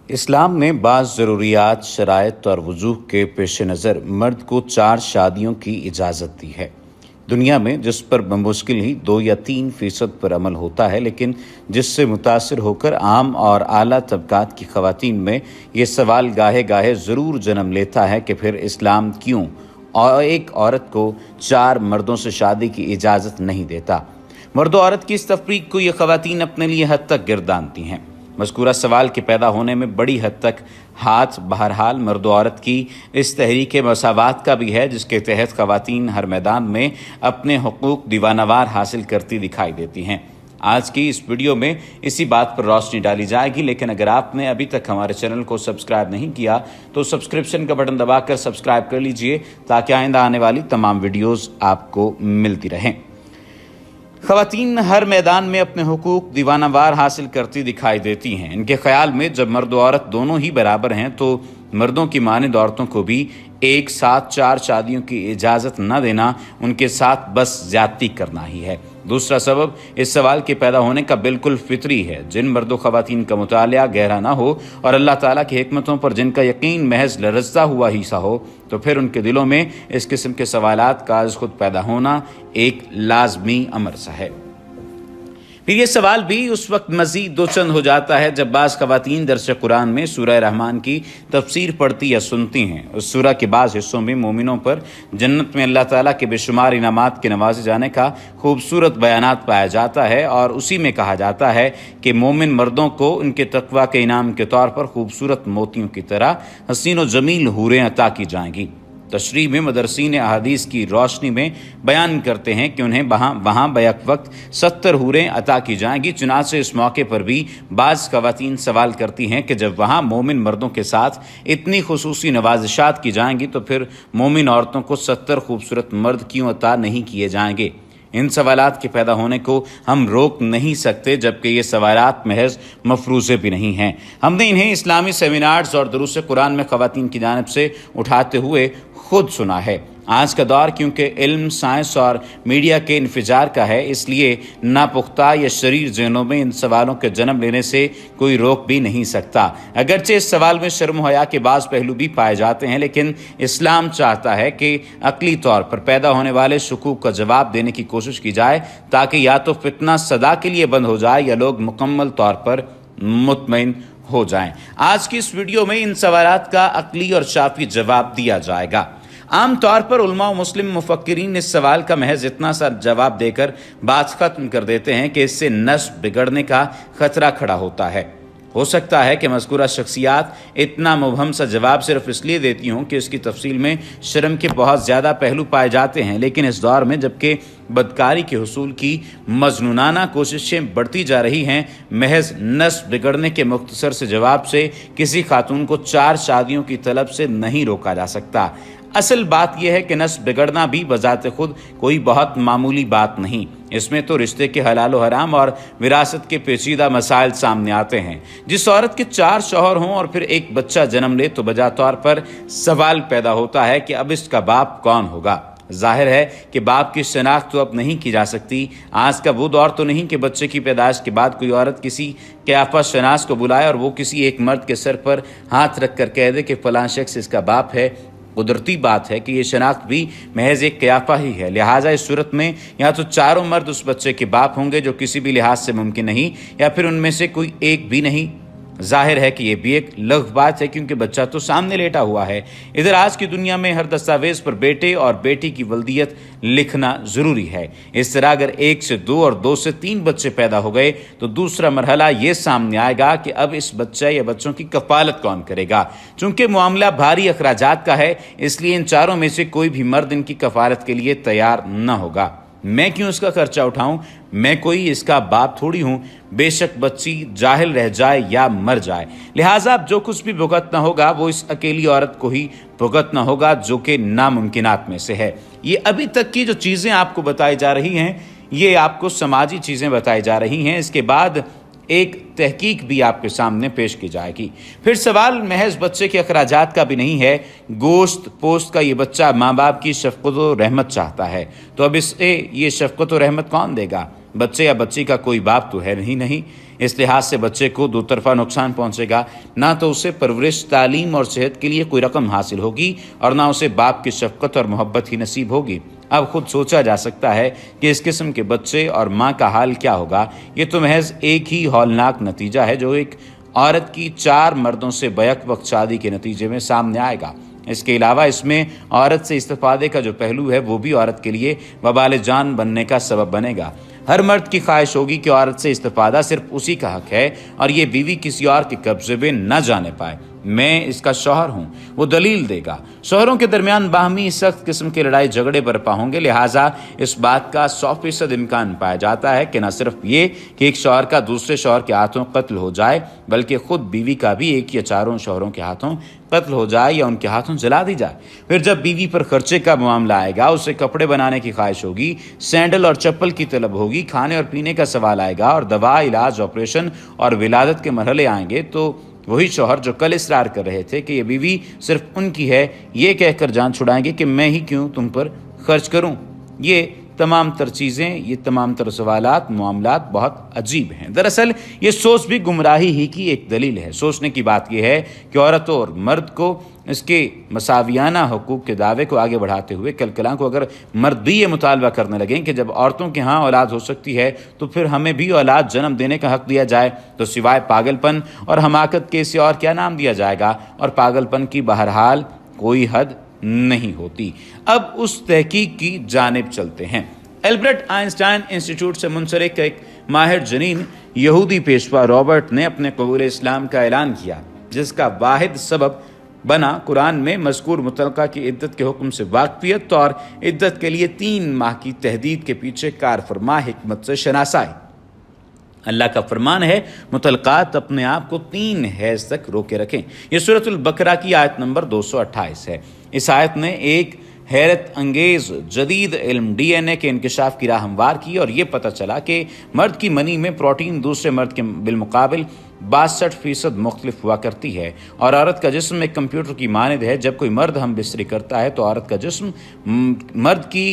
इस्लाम में बाज़ ज़रूरियात, शराइत और वजूह के पेश नज़र मर्द को 4 शादियों की इजाज़त दी है। दुनिया में जिस पर बमुश्किल ही 2 या 3% पर अमल होता है, लेकिन जिससे मुतासिर होकर आम और आला तबकात की ख़वातीन में ये सवाल गाहे गाहे ज़रूर जन्म लेता है कि फिर इस्लाम क्यों और एक औरत को 4 मर्दों से शादी की इजाज़त नहीं देता। मर्द और औरत की इस तफरीक को ये ख़वातीन अपने लिए हद तक गिरदानती हैं। मज़कूरा सवाल के पैदा होने में बड़ी हद तक हाथ बहरहाल मर्द औरत की इस तहरीक मसावात का भी है, जिसके तहत ख़वातीन हर मैदान में अपने हुकूक दीवानावार हासिल करती दिखाई देती हैं। आज की इस वीडियो में इसी बात पर रोशनी डाली जाएगी, लेकिन अगर आपने अभी तक हमारे चैनल को सब्सक्राइब नहीं किया तो सब्सक्रिप्शन का बटन दबाकर सब्सक्राइब कर लीजिए, ताकि आइंदा आने वाली तमाम वीडियोज़ आपको मिलती रहें। ख़वातीन हर मैदान में अपने हुकूक दीवानावार हासिल करती दिखाई देती हैं। इनके ख्याल में जब मर्द और औरत दोनों ही बराबर हैं तो मर्दों की मानिंद औरतों को भी एक साथ 4 शादियों की इजाज़त न देना उनके साथ बस ज़्यादती करना ही है। दूसरा सबब इस सवाल के पैदा होने का बिल्कुल फितरी है। जिन मर्दों ख़वातीन का मुतालिया गहरा ना हो और अल्लाह ताला की हिकमतों पर जिनका यकीन महज लरज़ता हुआ ही सा हो, तो फिर उनके दिलों में इस किस्म के सवालात का आज खुद पैदा होना एक लाजमी अमर सा है। फिर ये सवाल भी उस वक्त मज़ीद दोचंद हो जाता है जब बाज़ ख़वातीन दर्स कुरान में सूरह रहमान की तफसीर पढ़ती या सुनती हैं। उस सूरह के बाज़ हिस्सों में मोमिनों पर जन्नत में अल्लाह ताला के बेशुमार इनामात के नवाजे जाने का खूबसूरत बयानात पाया जाता है, और उसी में कहा जाता है कि मोमिन मर्दों को उनके तक़वा के इनाम के तौर पर खूबसूरत मोतियों की तरह हसीन व जमील हूरें अता की जाएंगी। तशरीह में मदरसीन अहादीस की रोशनी में बयान करते हैं कि उन्हें वहाँ बैक वक्त 70 हूरें अता की जाएंगी। चुनांचे इस मौके पर भी बाज़ ख़वातीन सवाल करती हैं कि जब वहाँ मोमिन मर्दों के साथ इतनी खुसूसी नवाजिशात की जाएंगी तो फिर मोमिन औरतों को 70 खूबसूरत मर्द क्यों अता नहीं किए जाएंगे। इन सवालात के पैदा होने को हम रोक नहीं सकते, जबकि ये सवालात महज मफरूज़े भी नहीं हैं। हमने इन्हें इस्लामी सेमिनार्स और दुरूस कुरान में ख़वातीन की जानिब से उठाते हुए खुद सुना है। आज का दौर क्योंकि इल्म, साइंस और मीडिया के इंफिजार का है, इसलिए नापुख्ता या शरीर ज़हनों में इन सवालों के जन्म लेने से कोई रोक भी नहीं सकता। अगरचे इस सवाल में शर्म हया के बाज़ पहलू भी पाए जाते हैं, लेकिन इस्लाम चाहता है कि अक़ली तौर पर पैदा होने वाले शकूक का जवाब देने की कोशिश की जाए, ताकि या तो फितना सदा के लिए बंद हो जाए या लोग मुकम्मल तौर पर मुतमईन हो जाएं। आज की इस वीडियो में इन सवालात का अक़ली और शाफ़ी जवाब दिया जाएगा। आम तौर पर उलमा व मुस्लिम मुफक्किरीन इस सवाल का महज इतना सा जवाब देकर बात ख़त्म कर देते हैं कि इससे नस्ब बिगड़ने का ख़तरा खड़ा होता है। हो सकता है कि मज़कूरा शख्सियात इतना मुबहम सा जवाब सिर्फ इसलिए देती हों कि इसकी तफसील में शर्म के बहुत ज़्यादा पहलू पाए जाते हैं, लेकिन इस दौर में जबकि बदकारी के हुसूल की मजनूनाना कोशिशें बढ़ती जा रही हैं, महज नस्ब बिगड़ने के मुख्तसर से जवाब से किसी खातून को 4 शादियों की तलब से नहीं रोका जा सकता। असल बात यह है कि नस्ब बिगड़ना भी बजाते खुद कोई बहुत मामूली बात नहीं। इसमें तो रिश्ते के हलाल व हराम और विरासत के पेचीदा मसाइल सामने आते हैं। जिस औरत के 4 शौहर हों और फिर एक बच्चा जन्म ले तो बजा तौर पर सवाल पैदा होता है कि अब इसका बाप कौन होगा। जाहिर है कि बाप की शनाख्त तो अब नहीं की जा सकती। आज का वो दौर तो नहीं कि बच्चे की पैदाइश के बाद कोई औरत किसी क़याफ़ा शनास को बुलाए और वो किसी एक मर्द के सर पर हाथ रख कर कह दे कि फ़लाँ शख्स इसका बाप है। कुदरती बात है कि ये शनाख्त भी महज एक क़याफ़ा ही है। लिहाजा इस सूरत में या तो चारों मर्द उस बच्चे के बाप होंगे, जो किसी भी लिहाज से मुमकिन नहीं, या फिर उनमें से कोई एक भी नहीं। जाहिर है कि यह भी एक लग़्व बात है, क्योंकि बच्चा तो सामने लेटा हुआ है। इधर आज की दुनिया में हर दस्तावेज़ पर बेटे और बेटी की वल्दियत लिखना ज़रूरी है। इस तरह अगर 1 से 2 और 2 से 3 बच्चे पैदा हो गए तो दूसरा मरहला ये सामने आएगा कि अब इस बच्चे या बच्चों की कफ़ालत कौन करेगा। चूँकि मामला भारी अखराजात का है, इसलिए इन चारों में से कोई भी मर्द इनकी कफ़ालत के लिए तैयार न होगा। मैं क्यों इसका खर्चा उठाऊं? मैं कोई इसका बाप थोड़ी हूं। बेशक बच्ची जाहिल रह जाए या मर जाए, लिहाजा अब जो कुछ भी भुगतना होगा वो इस अकेली औरत को ही भुगतना होगा, जो कि नामुमकिनात में से है। ये अभी तक की जो चीज़ें आपको बताई जा रही हैं, ये आपको समाजी चीज़ें बताई जा रही हैं। इसके बाद एक तहकीक भी आपके सामने पेश की जाएगी। फिर सवाल महज बच्चे के अखराजात का भी नहीं है। गोश्त पोस्ट का ये बच्चा माँ बाप की शफ़क़त व रहमत चाहता है, तो अब इसे ये शफ़क़त व रहमत कौन देगा? बच्चे या बच्ची का कोई बाप तो है नहीं। इस लिहाज से बच्चे को दो तरफा नुकसान पहुंचेगा। ना तो उसे परवरिश, तालीम और सेहत के लिए कोई रकम हासिल होगी और ना उसे बाप की शफकत और मोहब्बत ही नसीब होगी। अब खुद सोचा जा सकता है कि इस किस्म के बच्चे और माँ का हाल क्या होगा। ये तो महज एक ही हौलनाक नतीजा है जो एक औरत की 4 मर्दों से बैक वक्त शादी के नतीजे में सामने आएगा। इसके अलावा इसमें औरत से इस्तिफादे का जो पहलू है वो भी औरत के लिए वबाल जान बनने का सबब बनेगा। हर मर्द की ख्वाहिश होगी कि औरत से इस्तिफादा सिर्फ उसी का हक है और ये बीवी किसी और के कब्जे में न जाने पाए। मैं इसका शौहर हूँ, वो दलील देगा। शौहरों के दरमियान बाहमी सख्त किस्म के लड़ाई झगड़े बर्पा होंगे, लिहाजा इस बात का 100% इम्कान पाया जाता है कि न सिर्फ ये कि एक शौहर का दूसरे शौहर के हाथों कत्ल हो जाए, बल्कि खुद बीवी का भी एक या चारों शौहरों के हाथों कत्ल हो जाए या उनके हाथों जला दी जाए। फिर जब बीवी पर खर्चे का मामला आएगा, उसे कपड़े बनाने की ख्वाहिश होगी, सैंडल और चप्पल की तलब होगी, खाने और पीने का सवाल आएगा और दवा, इलाज, ऑपरेशन और विलादत के मरहले आएंगे, तो वही शौहर जो कल इसरार कर रहे थे कि ये बीवी सिर्फ उनकी है, ये कहकर जान छुड़ाएंगे कि मैं ही क्यों तुम पर खर्च करूं। ये तमाम तर चीज़ें, ये तमाम तर सवालात, मामलात बहुत अजीब हैं। दरअसल ये सोच भी गुमराही ही की एक दलील है। सोचने की बात यह है कि औरत और मर्द को इसके मसावियाना हुकूक के दावे को आगे बढ़ाते हुए कल को अगर मर्द भी ये मुतालबा करने लगें कि जब औरतों के यहाँ औलाद हो सकती है तो फिर हमें भी औलाद जन्म देने का हक दिया जाए, तो सिवाय पागलपन और हमाकत के इसे और क्या नाम दिया जाएगा। और पागलपन की बहरहाल कोई हद नहीं होती। अब उस तहकीक की जानिब चलते हैं। एल्बर्ट आइंस्टाइन इंस्टीट्यूट से मुंसलिक एक माहिर जनीन यहूदी पेशवा रॉबर्ट ने अपने कबूल इस्लाम का ऐलान किया, जिसका वाहिद सबब बना कुरान में मज़कूर मुतलका की इद्दत के हुक्म से वाक़फ़ियत और इद्दत के लिए 3 माह की तहदीद के पीछे कार फरमा हिकमत से शनासाई। अल्लाह का फरमान है, मुतलकात अपने आप को 3 हैज़ तक रोके रखें। यह सूरतुल बकरा की आयत नंबर 228 है। इस आयत ने एक हैरत अंगेज जदीद इल्म DNA के इंकशाफ की राह हमवार की और ये पता चला कि मर्द की मनी में प्रोटीन दूसरे मर्द के बिलमुकाबिल 62% मुख्तलिफ हुआ करती है और औरत का जिस्म एक कंप्यूटर की मानद है। जब कोई मर्द हम बिस्तरी करता है तो औरत का जिस्म मर्द की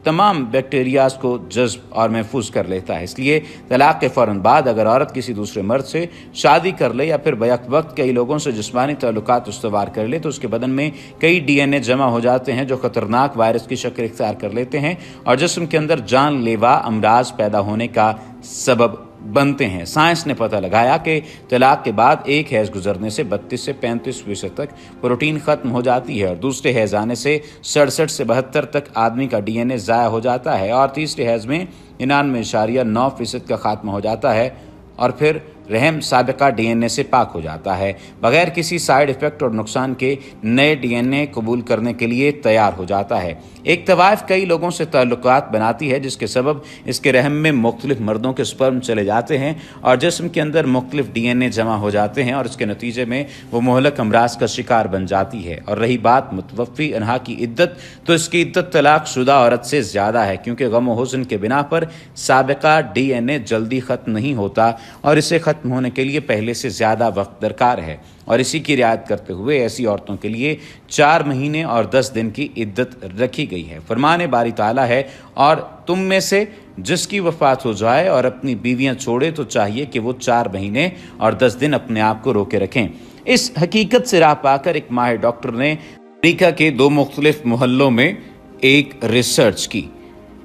तमाम बैक्टीरियाज को जज्ब और महफूज कर लेता है। इसलिए तलाक के फ़ौरन बाद अगर औरत किसी दूसरे मर्द से शादी कर ले या फिर बैक वक्त कई लोगों से जिस्मानी ताल्लुकात उस्तवार कर ले तो उसके बदन में कई DNA जमा हो जाते हैं जो ख़तरनाक वायरस की शक्ल इख्तियार कर लेते हैं और जिस्म के अंदर जानलेवा अमराज पैदा होने का सबब बनते हैं। साइंस ने पता लगाया कि तलाक के बाद एक हैज़ गुजरने से 32 से 35% तक प्रोटीन ख़त्म हो जाती है और दूसरे हैज़ आने से 67 से 72 तक आदमी का DNA ज़ाया हो जाता है और तीसरे हैज़ में 99.9% का खात्मा हो जाता है और फिर रहम साबिका DNA से पाक हो जाता है, बगैर किसी साइड इफ़ेक्ट और नुकसान के नए DNA कबूल करने के लिए तैयार हो जाता है। एक तवाइफ कई लोगों से ताल्लुकात बनाती है जिसके सबब इसके रहम में मुख्तलिफ मर्दों के स्पर्म चले जाते हैं और जिस्म के अंदर मुख्तलिफ DNA जमा हो जाते हैं और इसके नतीजे में वो मुहलक अमराज का शिकार बन जाती है। और रही बात मुतवफ़ी अनहा की इद्दत, तो इसकी इद्दत तलाक शुदा औरत से ज़्यादा है क्योंकि गम व हुज़्न के बिना पर साबिका DNA जल्दी ख़त्म नहीं होता और इसे ख़त्म होने के लिए पहले से ज़्यादा वक्त दरकार है। और इसी की रियायत करते हुए ऐसी औरतों के लिए 4 महीने और 10 दिन की इद्दत रखी गई है। फरमाने बारी ताला है, और तुम में से जिसकी वफात हो जाए और अपनी बीवियां छोड़े तो चाहिए कि वो 4 महीने और 10 दिन अपने आप को रोके रखें। इस हकीकत से राह पाकर एक माहिर डॉक्टर ने अमेरिका के 2 मुख्तलिफ मोहल्लों में एक रिसर्च की।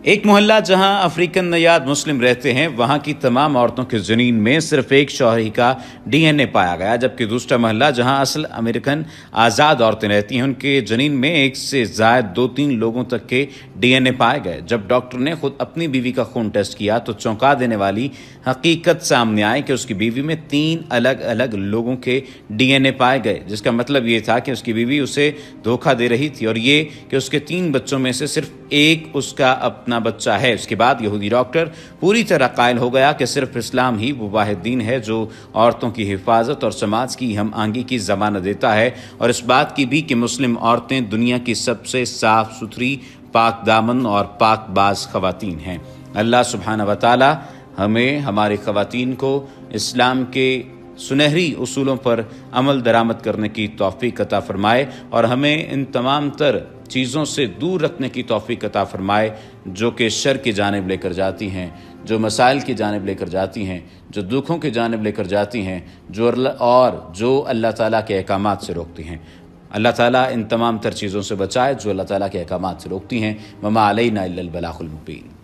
एक मोहल्ला जहां अफ्रीकन नयाद मुस्लिम रहते हैं, वहां की तमाम औरतों के जनीन में सिर्फ एक शौहर ही का DNA पाया गया, जबकि दूसरा मोहल्ला जहां असल अमेरिकन आज़ाद औरतें रहती हैं, उनके जनीन में 1 से ज़ायद 2-3 लोगों तक के DNA पाए गए। जब डॉक्टर ने खुद अपनी बीवी का खून टेस्ट किया तो चौंका देने वाली हकीकत सामने आई कि उसकी बीवी में 3 अलग अलग लोगों के DNA पाए गए, जिसका मतलब ये था कि उसकी बीवी उसे धोखा दे रही थी और ये कि उसके 3 बच्चों में से सिर्फ एक उसका अपना बच्चा है। उसके बाद यहूदी डॉक्टर पूरी तरह कायल हो गया कि सिर्फ इस्लाम ही वो वाहिद दीन है जो औरतों की हिफाजत और समाज की हम आंगी की ज़मानत देता है, और इस बात की भी कि मुस्लिम औरतें दुनिया की सबसे साफ सुथरी, पाक दामन और पाकबाज ख़वातीन हैं। अल्लाह सुब्हानहू व तआला हमें हमारी ख़वातीन को इस्लाम के सुनहरी उसूलों पर अमल दरामद करने की तौफीक अता फरमाए और हमें इन तमाम तर चीज़ों से दूर रखने की तौफीक अता फरमाए जो कि शर की जानिब लेकर जाती हैं। جو مسائل کی جانب لے کر جاتی ہیں، جو دکھوں کی جانب لے کر جاتی ہیں، جو اللہ تعالیٰ کے احکامات سے روکتی ہیں۔ اللہ تعالیٰ ان تمام تر چیزوں سے بچائے جو اللہ تعالیٰ کے احکامات سے روکتی ہیں۔ وما علینا الا البلاغ المبین۔